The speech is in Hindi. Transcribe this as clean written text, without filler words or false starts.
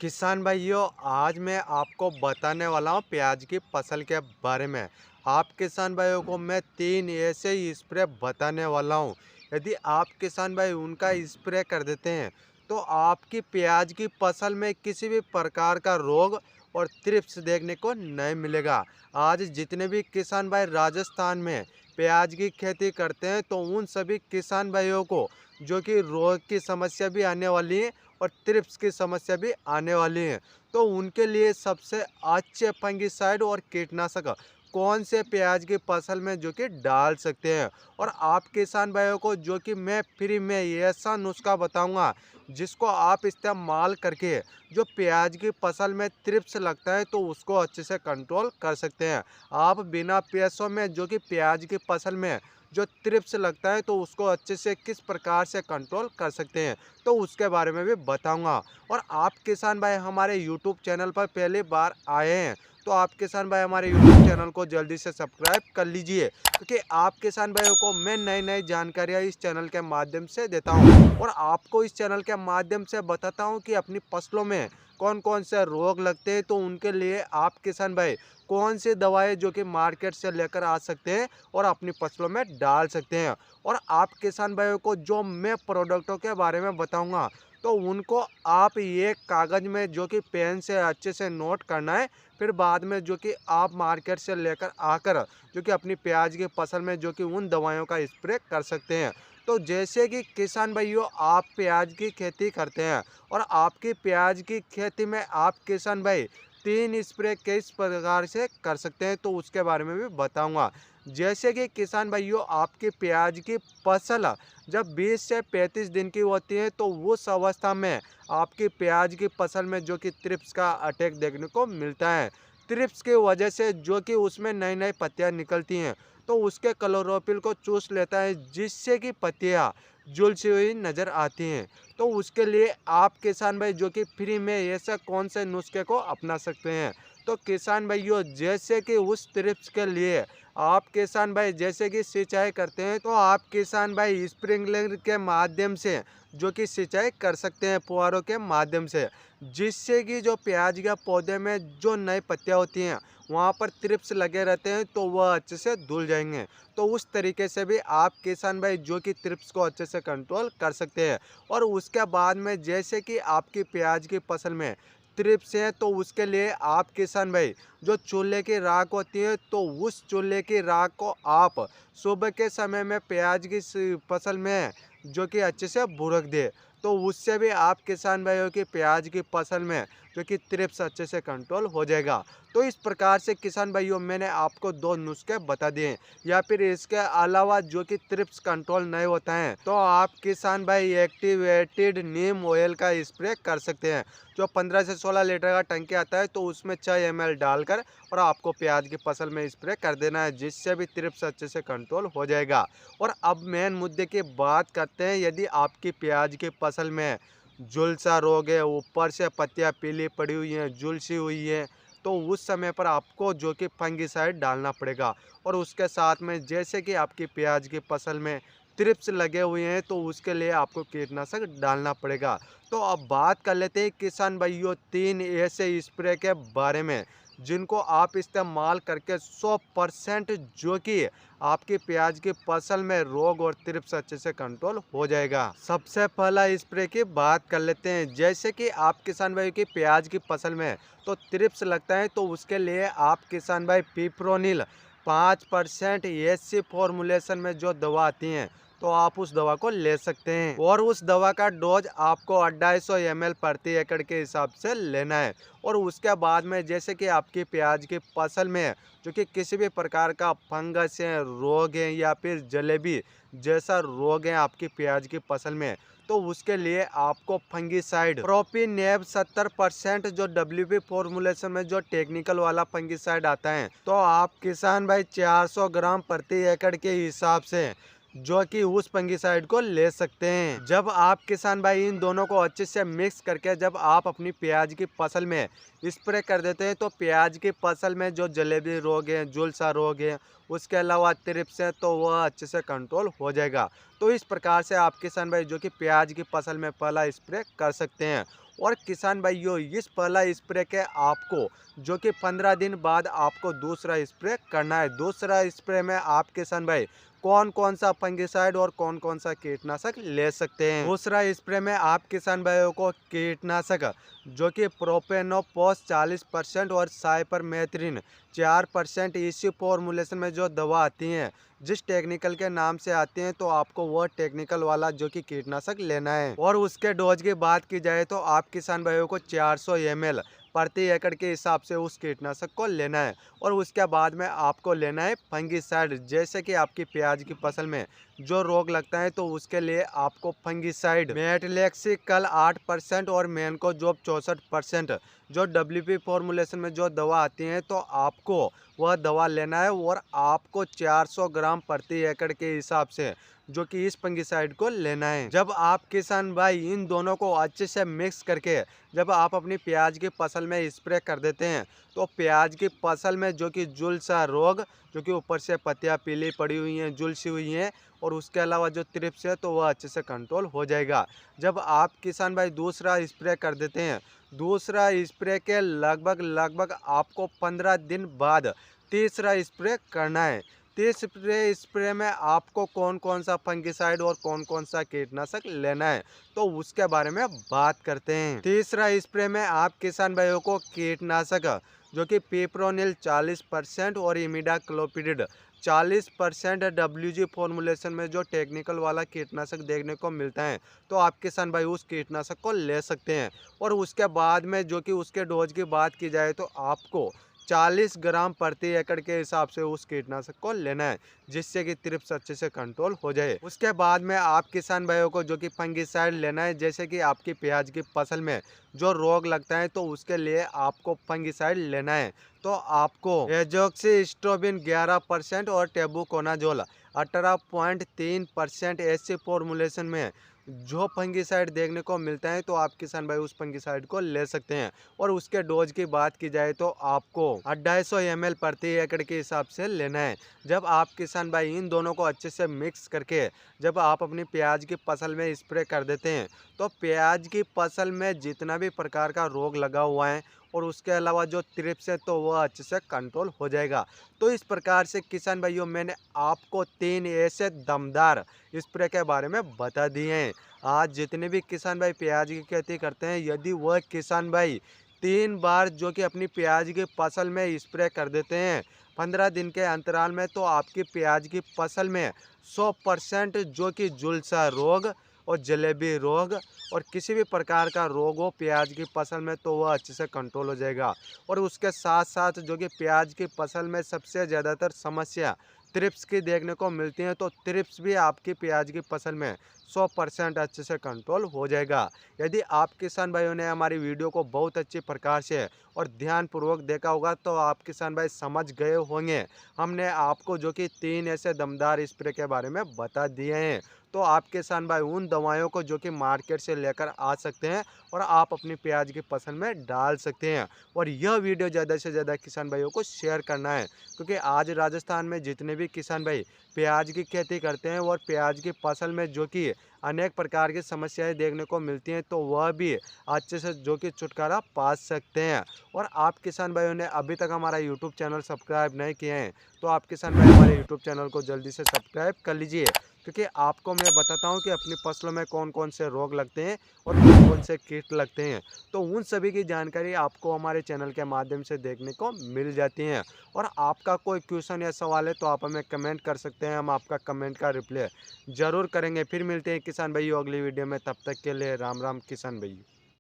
किसान भाइयों, आज मैं आपको बताने वाला हूँ प्याज की फसल के बारे में। आप किसान भाइयों को मैं 3 ऐसे ही स्प्रे बताने वाला हूँ। यदि आप किसान भाई उनका स्प्रे कर देते हैं तो आपकी प्याज की फसल में किसी भी प्रकार का रोग और थ्रिप्स देखने को नहीं मिलेगा। आज जितने भी किसान भाई राजस्थान में प्याज की खेती करते हैं तो उन सभी किसान भाइयों को जो कि रोग की समस्या भी आने वाली है और थ्रिप्स की समस्या भी आने वाली है, तो उनके लिए सबसे अच्छे फंगिसाइड और कीटनाशक कौन से प्याज की फसल में जो कि डाल सकते हैं। और आप किसान भाइयों को जो कि मैं फ्री में ऐसा नुस्खा बताऊंगा जिसको आप इस्तेमाल करके जो प्याज की फसल में थ्रिप्स लगता है तो उसको अच्छे से कंट्रोल कर सकते हैं। आप बिना पैसों में जो कि प्याज की फसल में जो थ्रिप्स लगता है तो उसको अच्छे से किस प्रकार से कंट्रोल कर सकते हैं, तो उसके बारे में भी बताऊंगा। और आप किसान भाई हमारे यूट्यूब चैनल पर पहली बार आए हैं तो आप किसान भाई हमारे यूट्यूब चैनल को जल्दी से सब्सक्राइब कर लीजिए, क्योंकि आप किसान भाइयों को मैं नई नई जानकारियाँ इस चैनल के माध्यम से देता हूँ और आपको इस चैनल के माध्यम से बताता हूँ कि अपनी फसलों में कौन कौन से रोग लगते हैं, तो उनके लिए आप किसान भाई कौन सी दवाएं जो कि मार्केट से लेकर आ सकते हैं और अपनी फसलों में डाल सकते हैं। और आप किसान भाइयों को जो मैं प्रोडक्टों के बारे में बताऊंगा तो उनको आप ये कागज़ में जो कि पेन से अच्छे से नोट करना है। फिर बाद में जो कि आप मार्केट से लेकर आकर जो कि अपनी प्याज की फसल में जो कि उन दवाइयों का स्प्रे कर सकते हैं। तो जैसे कि किसान भाइयों आप प्याज की खेती करते हैं और आपकी प्याज की खेती में आप किसान भाई 3 स्प्रे किस प्रकार से कर सकते हैं तो उसके बारे में भी बताऊंगा। जैसे कि किसान भाइयों आपकी प्याज की फसल जब 20 से 35 दिन की होती है तो उस अवस्था में आपकी प्याज की फसल में जो कि थ्रिप्स का अटैक देखने को मिलता है। थ्रिप्स की वजह से जो कि उसमें नई नई पत्तियां निकलती हैं तो उसके क्लोरोफिल को चूस लेता है, जिससे कि पत्तियां झुलसी हुई नजर आती हैं। तो उसके लिए आप किसान भाई जो कि फ्री में ऐसा कौन से नुस्खे को अपना सकते हैं। तो किसान भाइयों जैसे कि उस थ्रिप्स के लिए आप किसान भाई जैसे कि सिंचाई करते हैं तो आप किसान भाई स्प्रिंकलर के माध्यम से जो कि सिंचाई कर सकते हैं फुहारों के माध्यम से, जिससे कि जो प्याज के पौधे में जो नई पत्तियां होती हैं वहाँ पर थ्रिप्स लगे रहते हैं तो वह अच्छे से धुल जाएंगे। तो उस तरीके से भी आप किसान भाई जो कि थ्रिप्स को अच्छे से कंट्रोल कर सकते हैं। और उसके बाद में जैसे कि आपकी प्याज की फसल में थ्रिप्स है तो उसके लिए आप किसान भाई जो चूल्हे की राख होती है तो उस चूल्हे की राख को आप सुबह के समय में प्याज की फसल में जो कि अच्छे से बुरक दे, तो उससे भी आप किसान भाइयों की प्याज की फसल में जो कि थ्रिप्स अच्छे से कंट्रोल हो जाएगा। तो इस प्रकार से किसान भाइयों मैंने आपको 2 नुस्खे बता दिए। या फिर इसके अलावा जो कि थ्रिप्स कंट्रोल नहीं होता है तो आप किसान भाई एक्टिवेटेड नीम ऑयल का स्प्रे कर सकते हैं, जो 15 से 16 लीटर का टंकी आता है तो उसमें 6 ml डालकर और आपको प्याज की फसल में स्प्रे कर देना है, जिससे भी थ्रिप्स अच्छे से कंट्रोल हो जाएगा। और अब मेन मुद्दे की बात करते हैं। यदि आपकी प्याज की फसल में झुलसा रोग है, ऊपर से पत्तियां पीली पड़ी हुई हैं, झुलसी हुई है, तो उस समय पर आपको जो कि फंगिसाइड डालना पड़ेगा। और उसके साथ में जैसे कि आपकी प्याज की फसल में थ्रिप्स लगे हुए हैं तो उसके लिए आपको कीटनाशक डालना पड़ेगा। तो अब बात कर लेते हैं किसान भाइयों 3 ऐसे स्प्रे के बारे में जिनको आप इस्तेमाल करके 100% जो कि आपकी प्याज की फसल में रोग और थ्रिप्स अच्छे से कंट्रोल हो जाएगा। सबसे पहला स्प्रे की बात कर लेते हैं। जैसे कि आप किसान भाई की प्याज की फसल में तो थ्रिप्स लगता है तो उसके लिए आप किसान भाई पिप्रोनिल 5% एससी फॉर्मुलेशन में जो दवा आती है तो आप उस दवा को ले सकते हैं। और उस दवा का डोज आपको 250 ml प्रति एकड़ के हिसाब से लेना है। और उसके बाद में जैसे कि आपकी प्याज की फसल में जो कि किसी भी प्रकार का फंगस है, रोग है या फिर जलेबी जैसा रोग है आपकी प्याज की फसल में, तो उसके लिए आपको फंगिसाइड प्रोपिनेब 70% जो WP फॉर्मुलेशन में जो टेक्निकल वाला फंगिसाइड आता है तो आप किसान भाई 400 ग्राम प्रति एकड़ के हिसाब से जो कि उस फंगिसाइड को ले सकते हैं। जब आप किसान भाई इन दोनों को अच्छे से मिक्स करके जब आप अपनी प्याज की फसल में स्प्रे कर देते हैं तो प्याज की फसल में जो जलेबी रोग है, झुलसा रोग है उसके अलावा थ्रिप्स है तो वह अच्छे से कंट्रोल हो जाएगा। तो इस प्रकार से आप किसान भाई जो कि प्याज की फसल में पहला स्प्रे कर सकते हैं। और किसान भाइयों इस पहला स्प्रे के आपको जो कि 15 दिन बाद आपको दूसरा स्प्रे करना है। दूसरा स्प्रे में आप किसान भाई कौन कौन सा फंगिसाइड और कौन कौन सा कीटनाशक ले सकते हैं। दूसरा स्प्रे में आप किसान भाइयों को कीटनाशक जो कि प्रोपेनोपोस 40% और साइपरमेथ्रिन 4% इसी फॉर्मुलेशन में जो दवा आती है, जिस टेक्निकल के नाम से आते हैं, तो आपको वह टेक्निकल वाला जो कि कीटनाशक लेना है। और उसके डोज की बात की जाए तो आप किसान भाइयों को 400 ml प्रति एकड़ के हिसाब से उस कीटनाशक को लेना है। और उसके बाद में आपको लेना है फंगिसाइड। जैसे कि आपकी प्याज की फसल में जो रोग लगता है तो उसके लिए आपको फंगिसाइड मेटलेक्सिकल 8% और मैनकोजोब 64% जो WP फॉर्मुलेशन में जो दवा आती है तो आपको वह दवा लेना है। और आपको 400 ग्राम प्रति एकड़ के हिसाब से जो कि इस फंगिसाइड को लेना है। जब आप किसान भाई इन दोनों को अच्छे से मिक्स करके जब आप अपनी प्याज की फसल में स्प्रे कर देते हैं तो प्याज की फसल में जो कि झुलसा रोग, जो कि ऊपर से पत्तियां पीली पड़ी हुई हैं, झुलसी हुई हैं, और उसके अलावा जो थ्रिप्स है तो वह अच्छे से कंट्रोल हो जाएगा। जब आप किसान भाई दूसरा स्प्रे कर देते हैं, दूसरा स्प्रे के लगभग आपको 15 दिन बाद तीसरा स्प्रे करना है। तीसरे स्प्रे में आपको कौन कौन सा फंगिसाइड और कौन कौन सा कीटनाशक लेना है तो उसके बारे में बात करते हैं। तीसरा स्प्रे में आप किसान भाइयों को कीटनाशक जो कि पिप्रोनिल 40% और इमिडाक्लोपिड 40% WG फॉर्मुलेशन में जो टेक्निकल वाला कीटनाशक देखने को मिलता है तो आप किसान भाई उस कीटनाशक को ले सकते हैं। और उसके बाद में जो कि उसके डोज की बात की जाए तो आपको 40 ग्राम प्रति एकड़ के हिसाब से उस कीटनाशक को लेना है, जिससे कि थ्रिप्स अच्छे से कंट्रोल हो जाए। उसके बाद में आप किसान भाइयों को जो कि फंगिसाइड लेना है। जैसे कि आपकी प्याज की फसल में जो रोग लगता है तो उसके लिए आपको फंगिसाइड लेना है। तो आपको एजोक्सिस्ट्रोबिन 11% और टेबुकोनाजोल 18.3% ऐसे फॉर्मुलेशन में जो फंगिसाइड देखने को मिलता है तो आप किसान भाई उस फंगिसाइड को ले सकते हैं। और उसके डोज की बात की जाए तो आपको 250 ml प्रति एकड़ के हिसाब से लेना है। जब आप किसान भाई इन दोनों को अच्छे से मिक्स करके जब आप अपनी प्याज की फसल में स्प्रे कर देते हैं तो प्याज की फसल में जितना भी प्रकार का रोग लगा हुआ है और उसके अलावा जो थ्रिप्स है तो वह अच्छे से कंट्रोल हो जाएगा। तो इस प्रकार से किसान भाइयों मैंने आपको 3 ऐसे दमदार स्प्रे के बारे में बता दिए हैं। आज जितने भी किसान भाई प्याज की खेती करते हैं, यदि वह किसान भाई 3 बार जो कि अपनी प्याज की फसल में स्प्रे कर देते हैं 15 दिन के अंतराल में, तो आपकी प्याज की फसल में 100% जो कि झुलसा रोग और जलेबी रोग और किसी भी प्रकार का रोग हो प्याज की फसल में तो वह अच्छे से कंट्रोल हो जाएगा। और उसके साथ साथ जो कि प्याज की फसल में सबसे ज़्यादातर समस्या थ्रिप्स की देखने को मिलती हैं तो थ्रिप्स भी आपकी प्याज की फसल में 100% अच्छे से कंट्रोल हो जाएगा। यदि आप किसान भाइयों ने हमारी वीडियो को बहुत अच्छी प्रकार से और ध्यानपूर्वक देखा होगा तो आप किसान भाई समझ गए होंगे हमने आपको जो कि 3 ऐसे दमदार स्प्रे के बारे में बता दिए हैं। तो आप किसान भाई उन दवाइयों को जो कि मार्केट से लेकर आ सकते हैं और आप अपनी प्याज की फसल में डाल सकते हैं। और यह वीडियो ज़्यादा से ज़्यादा किसान भाइयों को शेयर करना है, क्योंकि आज राजस्थान में जितने भी किसान भाई प्याज की खेती करते हैं और प्याज की फसल में जो कि अनेक प्रकार की समस्याएं देखने को मिलती हैं तो वह भी अच्छे से जो कि छुटकारा पा सकते हैं। और आप किसान भाइयों ने अभी तक हमारा यूट्यूब चैनल सब्सक्राइब नहीं किए हैं तो आप किसान भाई हमारे यूट्यूब चैनल को जल्दी से सब्सक्राइब कर लीजिए, क्योंकि आपको मैं बताता हूं कि अपनी फसलों में कौन कौन से रोग लगते हैं और कौन कौन से कीट लगते हैं। तो उन सभी की जानकारी आपको हमारे चैनल के माध्यम से देखने को मिल जाती है। और आपका कोई क्वेश्चन या सवाल है तो आप हमें कमेंट कर सकते हैं, हम आपका कमेंट का रिप्लाई ज़रूर करेंगे। फिर मिलते हैं किसान भाइयों अगली वीडियो में, तब तक के लिए राम राम किसान भाइयों।